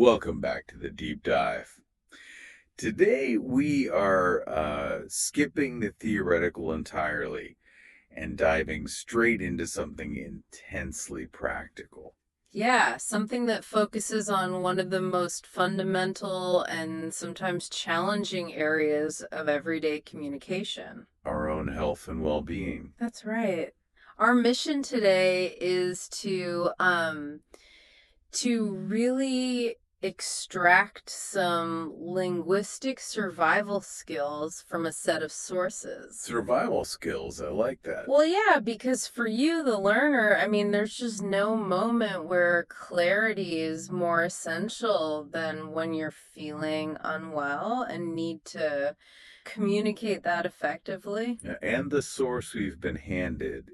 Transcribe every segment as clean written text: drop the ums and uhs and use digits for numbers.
Welcome back to the deep dive. Today we are skipping the theoretical entirely and diving straight into something intensely practical. Yeah, something that focuses on one of the most fundamental and sometimes challenging areas of everyday communication. Our own health and well-being. That's right. Our mission today is to really extract some linguistic survival skills from a set of sources. Survival skills, I like that. Well, yeah, because for you, the learner, I mean, there's just no moment where clarity is more essential than when you're feeling unwell and need to communicate that effectively. And the source we've been handed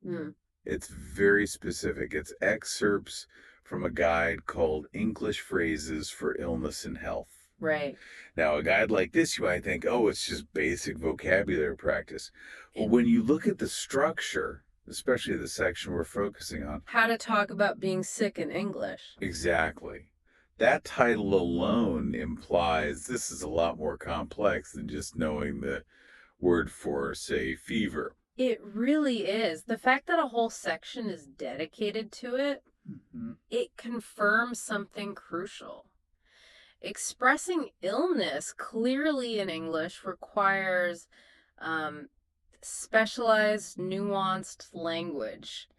Mm, it's very specific. It's excerpts from a guide called English Phrases for Illness and Health. right. Now, a guide like this, you might think, oh, it's just basic vocabulary practice. Well, when you look at the structure, especially the section we're focusing on, How to talk about being sick in English. exactly, that title alone implies this is a lot more complex than just knowing the word for, say, fever. It really is. The fact that a whole section is dedicated to it, Mhm. it confirms something crucial. Expressing illness clearly in English requires um, specialized, nuanced language,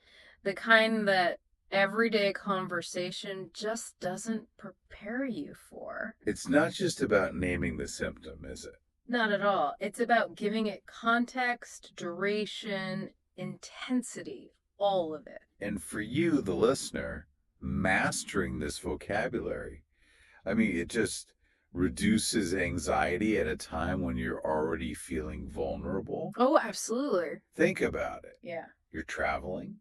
the kind that everyday conversation just doesn't prepare you for. It's not just about naming the symptom, is it? Not at all. It's about giving it context, duration, intensity, all of it. And for you, the listener, mastering this vocabulary, I mean, it just reduces anxiety at a time when you're already feeling vulnerable. Oh, absolutely. Think about it. Yeah. You're traveling,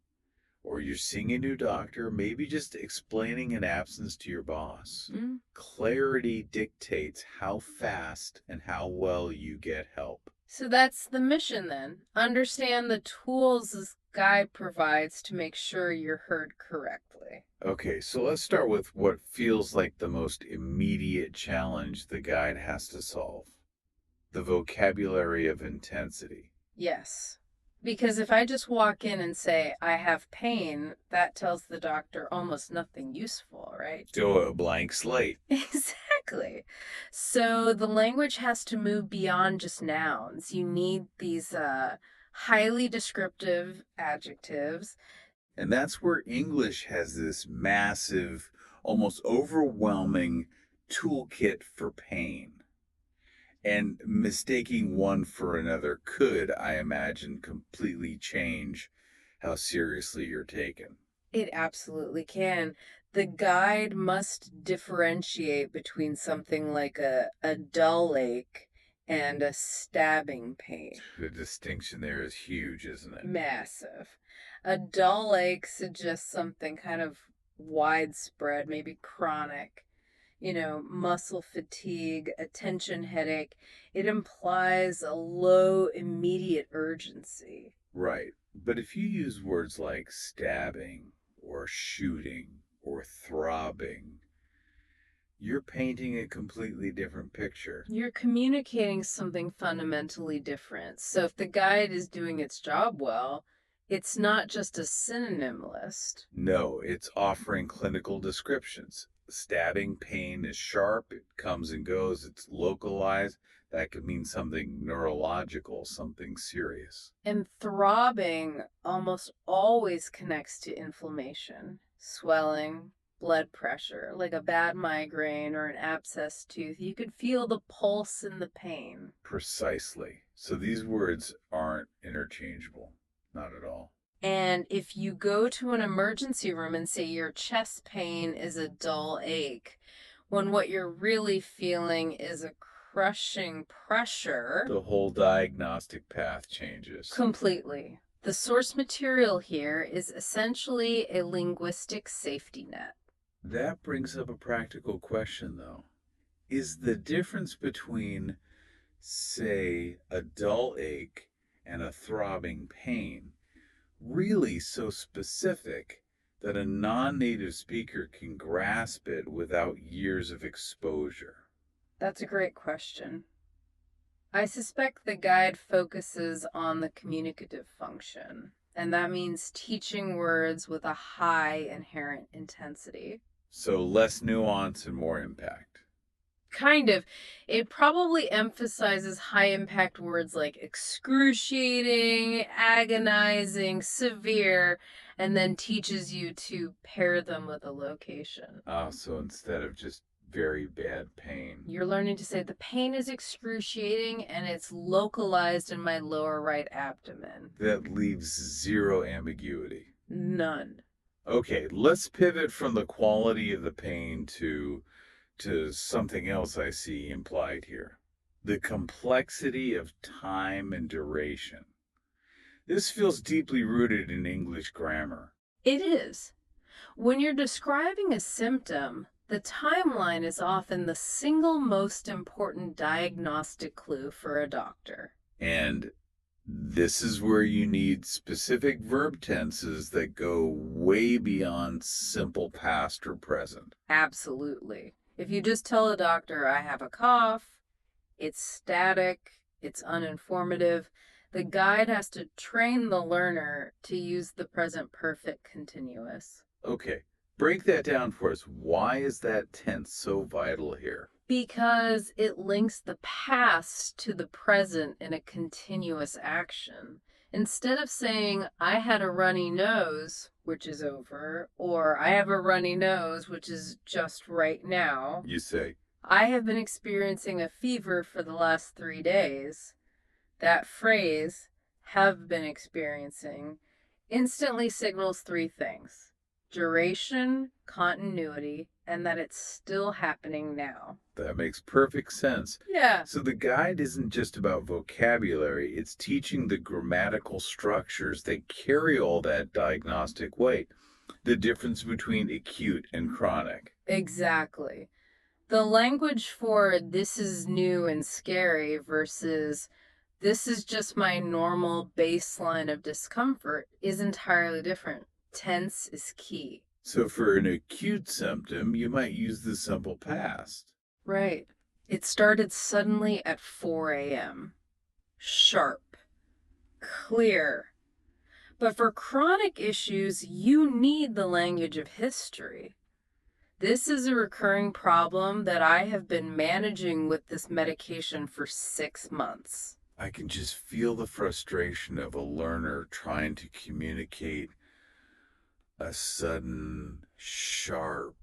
or you're seeing a new doctor, maybe just explaining an absence to your boss. Mm. Clarity dictates how fast and how well you get help. So that's the mission then. Understand the tools this guide provides to make sure you're heard correctly. Okay, so let's start with what feels like the most immediate challenge the guide has to solve: the vocabulary of intensity. Yes. Because if I just walk in and say, I have pain, that tells the doctor almost nothing useful, right? So a blank slate. Exactly. So the language has to move beyond just nouns. You need these highly descriptive adjectives. And that's where English has this massive, almost overwhelming toolkit for pain. And mistaking one for another could, I imagine, completely change how seriously you're taken. It absolutely can. The guide must differentiate between something like a dull ache and a stabbing pain. The distinction there is huge, isn't it? Massive. A dull ache suggests something kind of widespread, maybe chronic, muscle fatigue, a tension headache. It implies a low immediate urgency. Right. But if you use words like stabbing or shooting or throbbing, you're painting a completely different picture. You're communicating something fundamentally different. So if the guide is doing its job well, it's not just a synonym list. No, it's offering clinical descriptions. Stabbing pain is sharp, it comes and goes, it's localized. That could mean something neurological, something serious. And throbbing almost always connects to inflammation, swelling, blood pressure, like a bad migraine or an abscessed tooth. You could feel the pulse and the pain. Precisely. So these words aren't interchangeable. Not at all. And if you go to an emergency room and say your chest pain is a dull ache, when what you're really feeling is a crushing pressure, The whole diagnostic path changes. completely. The source material here is essentially a linguistic safety net. That brings up a practical question, though. Is the difference between, say, a dull ache and a throbbing pain really so specific that a non-native speaker can grasp it without years of exposure? That's a great question. I suspect the guide focuses on the communicative function, and that means teaching words with a high inherent intensity. So less nuance and more impact. Kind of. It probably emphasizes high impact words like excruciating, agonizing, severe, and then teaches you to pair them with a location. So instead of just very bad pain. You're learning to say the pain is excruciating and it's localized in my lower right abdomen. That leaves zero ambiguity. None. Okay, let's pivot from the quality of the pain to something else I see implied here. The complexity of time and duration. This feels deeply rooted in English grammar. It is. When you're describing a symptom, the timeline is often the single most important diagnostic clue for a doctor. And this is where you need specific verb tenses that go way beyond simple past or present. Absolutely. If you just tell a doctor, I have a cough, it's static, it's uninformative, the guide has to train the learner to use the present perfect continuous. Okay, break that down for us. Why is that tense so vital here? Because it links the past to the present in a continuous action. Instead of saying, I had a runny nose, which is over, or I have a runny nose, which is just right now, You say, I have been experiencing a fever for the last 3 days. That phrase, have been experiencing, instantly signals 3 things: duration, continuity, and that it's still happening now. that makes perfect sense. Yeah. So the guide isn't just about vocabulary, it's teaching the grammatical structures that carry all that diagnostic weight. The difference between acute and chronic. Exactly. The language for this is new and scary versus this is just my normal baseline of discomfort is entirely different. Tense is key. So for an acute symptom, you might use the simple past. Right. It started suddenly at 4 a.m. Sharp, clear. But for chronic issues, you need the language of history. This is a recurring problem that I have been managing with this medication for 6 months. I can just feel the frustration of a learner trying to communicate a sudden, sharp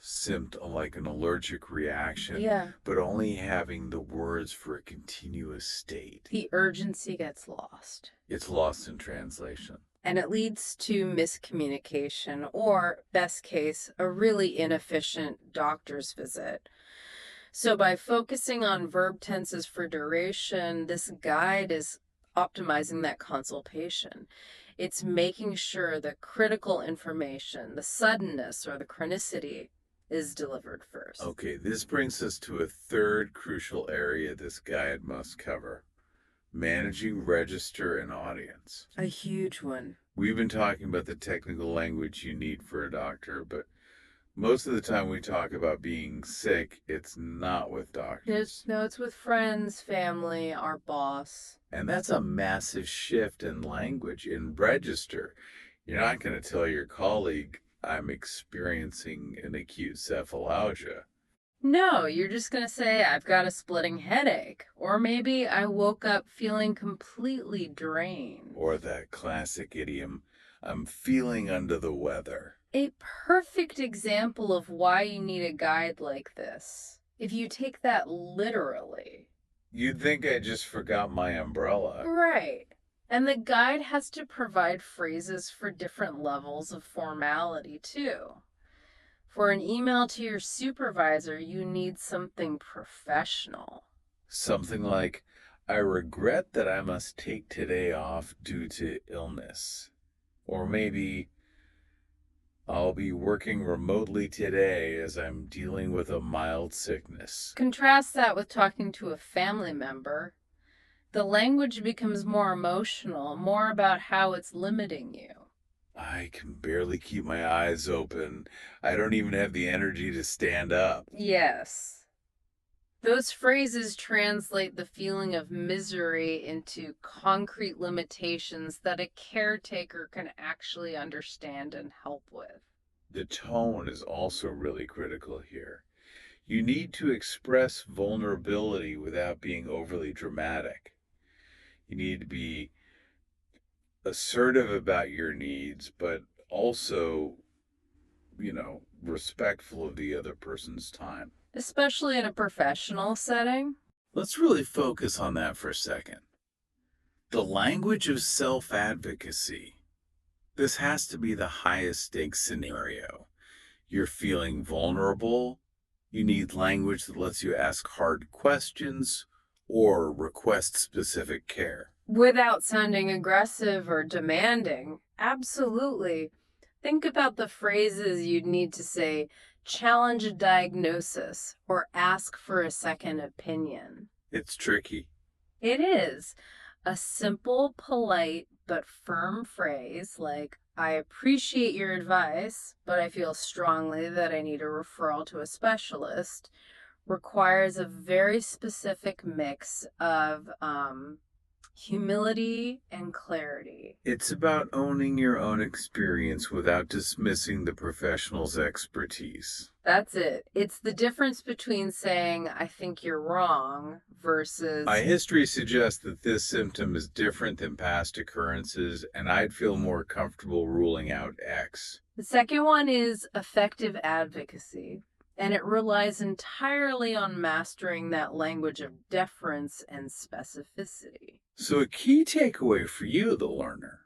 symptom like an allergic reaction, Yeah. but only having the words for a continuous state. The urgency gets lost. It's lost in translation. And it leads to miscommunication or, best case, a really inefficient doctor's visit. So by focusing on verb tenses for duration, this guide is optimizing that consultation. It's making sure the critical information, the suddenness or the chronicity, is delivered first. Okay, this brings us to a third crucial area this guide must cover: managing register and audience. A huge one. We've been talking about the technical language you need for a doctor, but most of the time we talk about being sick, it's not with doctors. It's with friends, family, our boss. And that's a massive shift in language, in register. You're not going to tell your colleague, I'm experiencing an acute cephalalgia. No, you're just going to say, I've got a splitting headache. Or maybe I woke up feeling completely drained. Or that classic idiom, I'm feeling under the weather. A perfect example of why you need a guide like this. If you take that literally. You'd think I just forgot my umbrella. Right. And the guide has to provide phrases for different levels of formality, too. For an email to your supervisor, you need something professional. Something like, I regret that I must take today off due to illness. Or maybe, I'll be working remotely today as I'm dealing with a mild sickness. Contrast that with talking to a family member. The language becomes more emotional, more about how it's limiting you. I can barely keep my eyes open. I don't even have the energy to stand up. Yes. Those phrases translate the feeling of misery into concrete limitations that a caretaker can actually understand and help with. The tone is also really critical here. You need to express vulnerability without being overly dramatic. You need to be assertive about your needs, but also, respectful of the other person's time. Especially in a professional setting. Let's really focus on that for a second. The language of self advocacy. This has to be the highest stakes scenario. You're feeling vulnerable. You need language that lets you ask hard questions or request specific care. Without sounding aggressive or demanding. Absolutely. Think about the phrases you'd need to say, challenge a diagnosis, or ask for a second opinion. It's tricky. It is. A simple, polite, but firm phrase like, I appreciate your advice, but I feel strongly that I need a referral to a specialist, requires a very specific mix of humility and clarity. It's about owning your own experience without dismissing the professional's expertise. That's it. It's the difference between saying, I think you're wrong, versus, My history suggests that this symptom is different than past occurrences, and I'd feel more comfortable ruling out X. The second one is effective advocacy, and it relies entirely on mastering that language of deference and specificity. So, a key takeaway for you, the learner,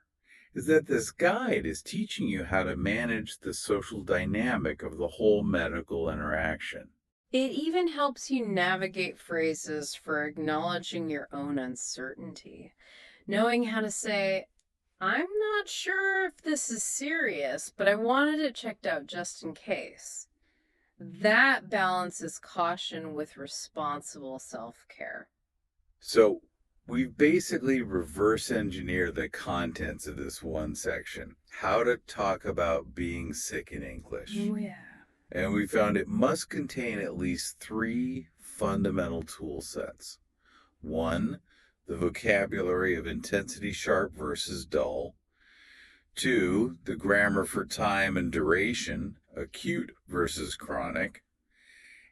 is that this guide is teaching you how to manage the social dynamic of the whole medical interaction. It even helps you navigate phrases for acknowledging your own uncertainty, knowing how to say, I'm not sure if this is serious, but I wanted it checked out just in case. That balances caution with responsible self care. So, we've basically reverse engineered the contents of this one section, how to talk about being sick in English. Oh, yeah. And we found it must contain at least three fundamental tool sets. One, the vocabulary of intensity sharp versus dull. Two, the grammar for time and duration, acute versus chronic.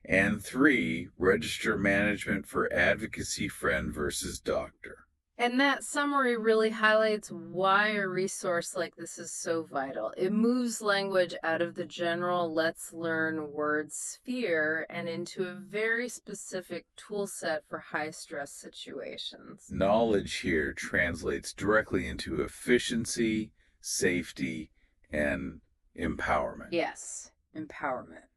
And three, register management for advocacy friend versus doctor. And that summary really highlights why a resource like this is so vital. It moves language out of the general let's learn word sphere and into a very specific tool set for high stress situations. Knowledge here translates directly into efficiency, safety, and empowerment. Yes, empowerment.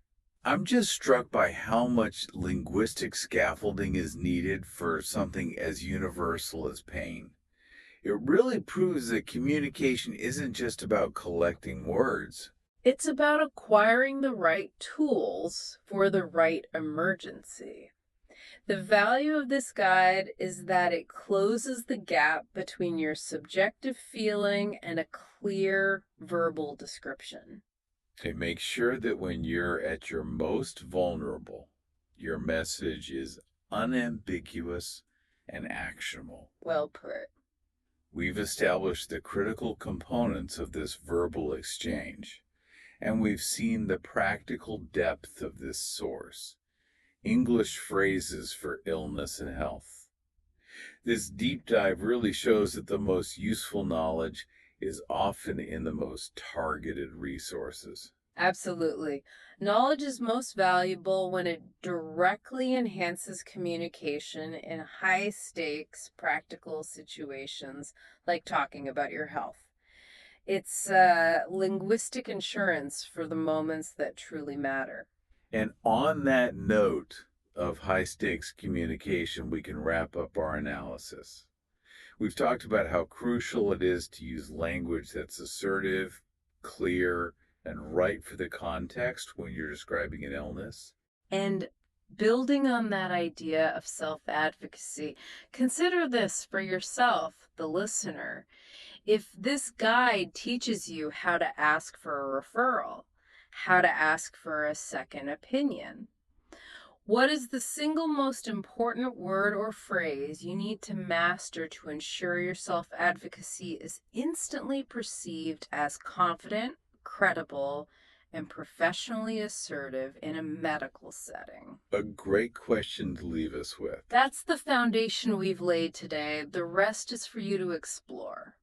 I'm just struck by how much linguistic scaffolding is needed for something as universal as pain. It really proves that communication isn't just about collecting words. It's about acquiring the right tools for the right emergency. The value of this guide is that it closes the gap between your subjective feeling and a clear verbal description. To make sure that when you're at your most vulnerable, your message is unambiguous and actionable. Well put. We've established the critical components of this verbal exchange, and we've seen the practical depth of this source. English phrases for illness and health. This deep dive really shows that the most useful knowledge is often in the most targeted resources. Absolutely. Knowledge is most valuable when it directly enhances communication in high stakes practical situations like talking about your health. It's linguistic insurance for the moments that truly matter. And on that note of high stakes communication, we can wrap up our analysis. We've talked about how crucial it is to use language that's assertive, clear, and right for the context when you're describing an illness. And building on that idea of self advocacy, consider this for yourself, the listener. If this guide teaches you how to ask for a referral, how to ask for a second opinion, what is the single most important word or phrase you need to master to ensure your self advocacy is instantly perceived as confident, credible, and professionally assertive in a medical setting? A great question to leave us with. That's the foundation we've laid today. The rest is for you to explore.